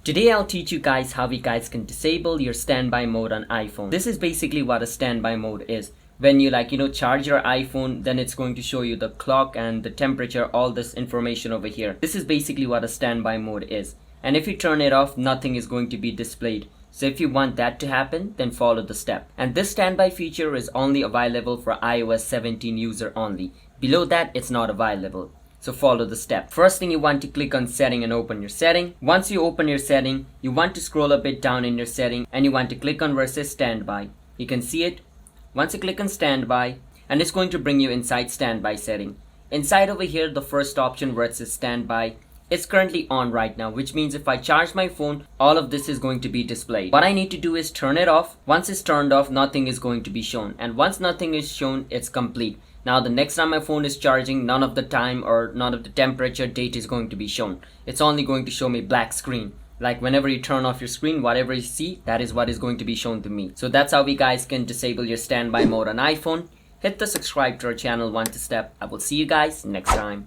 Today I'll teach you guys how you guys can disable your standby mode on iPhone. This is basically what a standby mode is. When you charge your iPhone, then it's going to show you the clock and the temperature, all this information over here. This is basically what a standby mode is. And if you turn it off, nothing is going to be displayed. So if you want that to happen, then follow the step. And this standby feature is only available for iOS 17 user only. Below that, it's not available. So follow the step. First thing, you want to click on setting and open your setting. Once you open your setting, you want to scroll a bit down in your setting and you want to click on where it says standby. You can see it. Once you click on standby, and it's going to bring you inside standby setting. Inside over here, the first option where it says standby, it's currently on right now, which means if I charge my phone, all of this is going to be displayed. What I need to do is turn it off. Once it's turned off, nothing is going to be shown. And once nothing is shown, it's complete. Now the next time my phone is charging, none of the time or none of the temperature, date is going to be shown. It's only going to show me black screen. Like whenever you turn off your screen, whatever you see, that is what is going to be shown to me. So that's how you guys can disable your standby mode on iPhone. Hit the subscribe to our channel one step. I will see you guys next time.